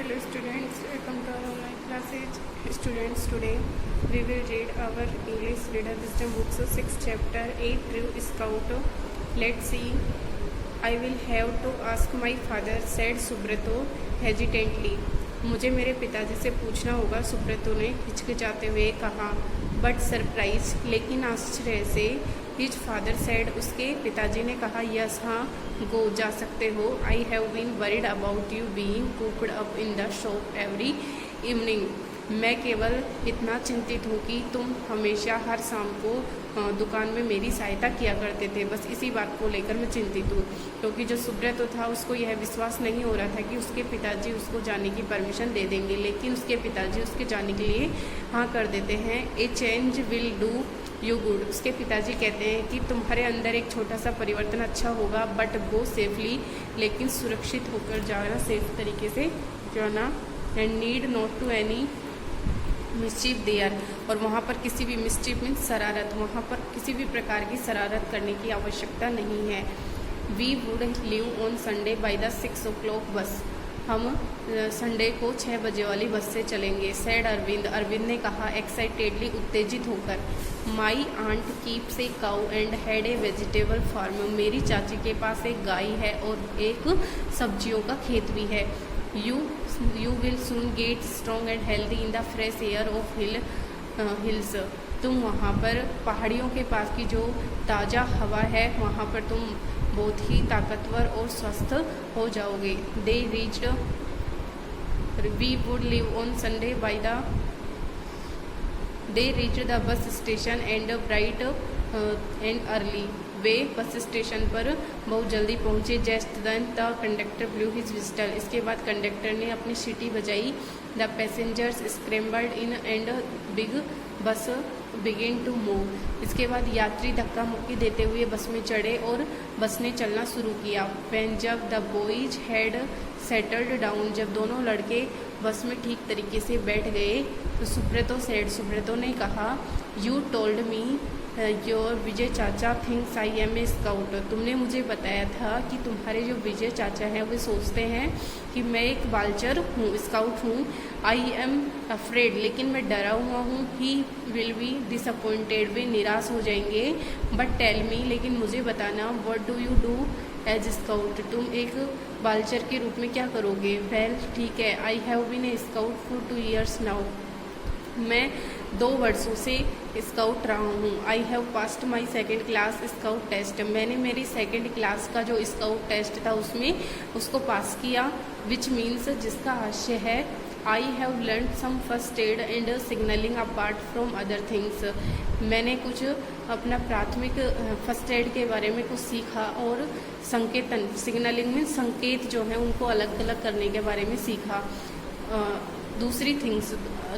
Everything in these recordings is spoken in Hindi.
Hello students, welcome to our online classes. Students, today we will read our English Reader Wisdom books 6th chapter 8 through Scout. Let's see. I will have to ask my father, said Subrato hesitantly. मुझे मेरे पिताजी से पूछना होगा, सुब्रतो ने हिचकिचाते हुए कहा. बट सरप्राइज, लेकिन आश्चर्य से. हिज फादर सेड, उसके पिताजी ने कहा. यस, हाँ, गो, जा सकते हो. I have been worried about you being cooked up in the shop every evening. मैं केवल इतना चिंतित हूँ कि तुम हमेशा हर शाम को दुकान में मेरी सहायता किया करते थे. बस इसी बात को लेकर मैं चिंतित हूँ. क्योंकि जो सुब्रतो था उसको यह विश्वास नहीं हो रहा था कि उसके पिताजी उसको जाने की परमिशन दे देंगे, लेकिन उसके पिताजी उसके जाने के लिए हाँ कर देते हैं. ए change will do you good. उसके पिताजी कहते हैं कि तुम्हारे अंदर एक छोटा सा परिवर्तन अच्छा होगा. बट गो सेफली, लेकिन सुरक्षित होकर जाना, सेफ तरीके से जाना. And need not to any mischief there. और वहाँ पर किसी भी मिस्चीफ मीन्स शरारत, वहाँ पर किसी भी प्रकार की शरारत करने की आवश्यकता नहीं है. We would leave on Sunday by the 6 o'clock बस. हम संडे को 6 बजे वाली बस से चलेंगे. सैड अरविंद, अरविंद ने कहा एक्साइटेडली, उत्तेजित होकर. My aunt keeps a cow and had a vegetable farm. मेरी चाची के पास एक गाय है और एक सब्जियों का खेत भी है. You will soon get strong and healthy in the fresh air of hills. तुम वहाँ पर पहाड़ियों के पास की जो ताज़ा हवा है वहाँ पर तुम बहुत ही ताकतवर और स्वस्थ हो जाओगे. They reached. We would leave on Sunday by the. They reached the bus station and bright and early. Way bus station पर बहुत जल्दी पहुँचे. Just then the conductor blew his whistle. इसके बाद कंडक्टर ने अपनी सीटी बजाई. The passengers scrambled in and big bus begin to move. इसके बाद यात्री धक्का मुक्की देते हुए बस में चढ़े और बस ने चलना शुरू किया. व्हेन, जब the boys had settled down, जब दोनों लड़के बस में ठीक तरीके से बैठ गए, तो सुब्रतो सेड, सुब्रतो ने कहा. You told me your Vijay chacha thinks I am a scout. तुमने मुझे बताया था कि तुम्हारे जो विजय चाचा हैं वे सोचते हैं कि मैं एक बालचर हूँ, स्काउट हूँ. आई एम अफ्रेड, लेकिन मैं डरा हुआ हूँ. ही विल बी डिसअपॉइंटेड, वे निराश हो जाएंगे. बट टेल मी, लेकिन मुझे बताना. What do you do as scout. तुम एक बालचर के रूप में क्या करोगे. वेल, ठीक है. I have been a scout for 2 years now. मैं 2 वर्षों से स्काउट रहा हूँ. I have passed my 2nd class scout test. मैंने मेरी 2nd क्लास का जो स्काउट टेस्ट था उसमें उसको पास किया. विच मीन्स, जिसका आशय है I have learn some first aid and signalling apart from other things. मैंने कुछ अपना प्राथमिक फर्स्ट एड के बारे में कुछ सीखा और संकेतन, सिग्नलिंग में संकेत जो हैं उनको अलग अलग करने के बारे में सीखा. दूसरी थिंग्स,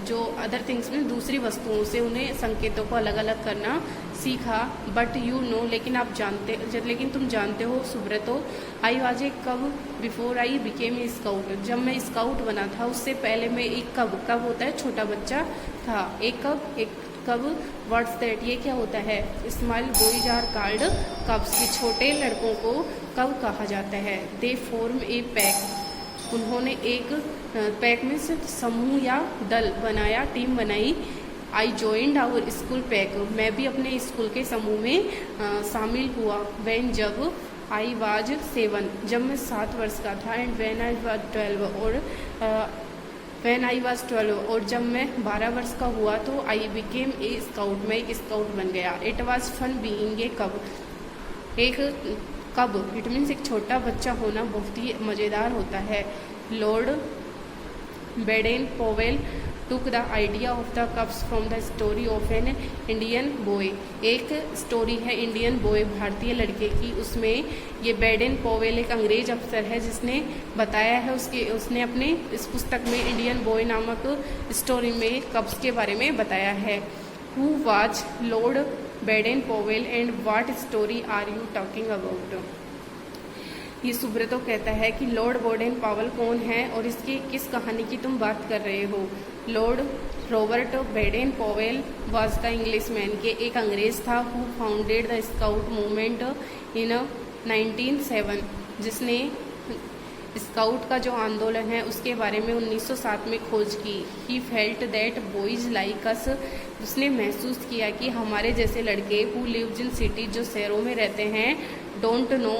जो अदर थिंग्स में दूसरी वस्तुओं से उन्हें संकेतों को अलग अलग करना सीखा. बट यू नो, लेकिन आप जानते, लेकिन तुम जानते हो सुब्रतो. आई वाज ए कब before I became a scout. जब मैं स्काउट बना था उससे पहले मैं एक कब, कब होता है छोटा बच्चा, था. एक कब, व्हाट्स दैट, ये क्या होता है. Small boys are called cubs, की छोटे लड़कों को कब कहा जाता है. They form a pack. उन्होंने एक पैक में समूह या दल बनाया, टीम बनाई. I joined our school pack. मैं भी अपने स्कूल के समूह में शामिल हुआ. व्हेन, जब आई वाज 7, जब मैं 7 वर्ष का था. एंड व्हेन आई वाज 12, और व्हेन आई वाज 12, और जब मैं 12 वर्ष का हुआ तो आई बिकेम ए स्काउट, मैं एक स्काउट बन गया. It was fun being a cub. एक कब, इट मीन्स एक छोटा बच्चा होना बहुत ही मज़ेदार होता है. Lord Baden Powell took the idea of the कब्स from the story of an Indian boy. एक स्टोरी है इंडियन बॉय, भारतीय लड़के की. उसमें ये बेडेन पोवेल एक अंग्रेज अफसर है जिसने बताया है, उसने अपने इस पुस्तक में इंडियन बॉय नामक स्टोरी में कब्स के बारे में बताया है. Who was Lord Baden Powell and what story are you talking about. ये सुब्रतो कहता है कि लॉर्ड बेडेन पावेल कौन है और इसकी किस कहानी की तुम बात कर रहे हो. Lord Robert Baden Powell was the Englishman, के एक अंग्रेज था. Who founded the scout movement in 1907, जिसने स्काउट का जो आंदोलन है उसके बारे में 1907 में खोज की। He felt that boys like us, उसने महसूस किया कि हमारे जैसे लड़के हु लिव्स इन सिटी, जो शहरों में रहते हैं, don't know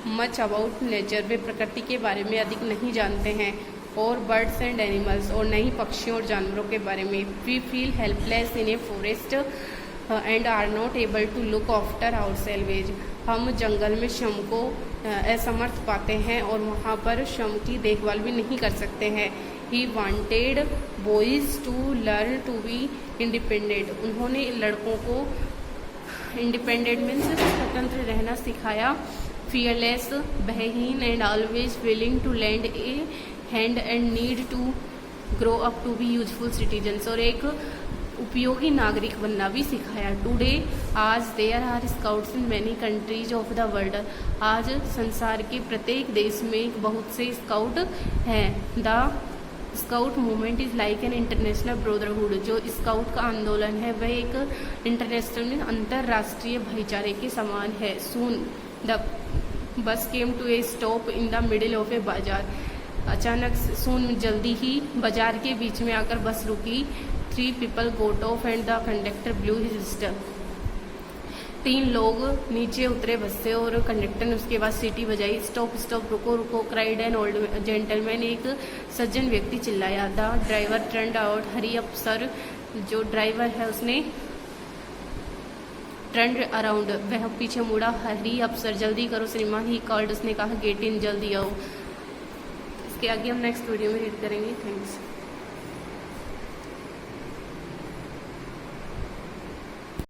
much about nature, they प्रकृति के बारे में अधिक नहीं जानते हैं, और बर्ड्स एंड एनिमल्स, और नहीं पक्षियों और जानवरों के बारे में। We feel helpless in a forest and are not able to look after our salvage, हम जंगल में श्रम को असमर्थ पाते हैं और वहाँ पर श्रम की देखभाल भी नहीं कर सकते हैं। He wanted boys to learn to be independent, उन्होंने लड़कों को इंडिपेंडेंट मीन्स स्वतंत्र रहना सिखाया। फियरलेस, बहहीन and always willing to lend a hand and need to grow up to be useful citizens, और एक उपयोगी नागरिक बनना भी सिखाया। टुडे आज there are scouts in many countries of the world, आज संसार के प्रत्येक देश में बहुत से स्काउट हैं। The scout movement is like an international brotherhood, जो स्काउट का आंदोलन है वह एक इंटरनेशनल अंतर्राष्ट्रीय भाईचारे के समान है। Soon the bus came to a stop in the middle of a bazaar, अचानक सून जल्दी ही बाजार के बीच में आकर बस रुकी। 3 people got off and the conductor blew his whistle, 3 लोग नीचे उतरे बस से और कंडक्टर ने उसके बाद सीटी बजाई। स्टॉप स्टॉप, रुको रुको, क्राइड एन ओल्ड जेंटलमैन, एक सज्जन व्यक्ति चिल्लाया। The driver turned out, hurry up sir, जो ड्राइवर है उसने टर्न अराउंड, वह पीछे मुड़ा। हरी अप सर, जल्दी करो श्रीमान, ही कॉल्ड, उसने कहा गेट इन, जल्दी आओ। इसके आगे हम नेक्स्ट वीडियो में रीड करेंगे। थैंक्स।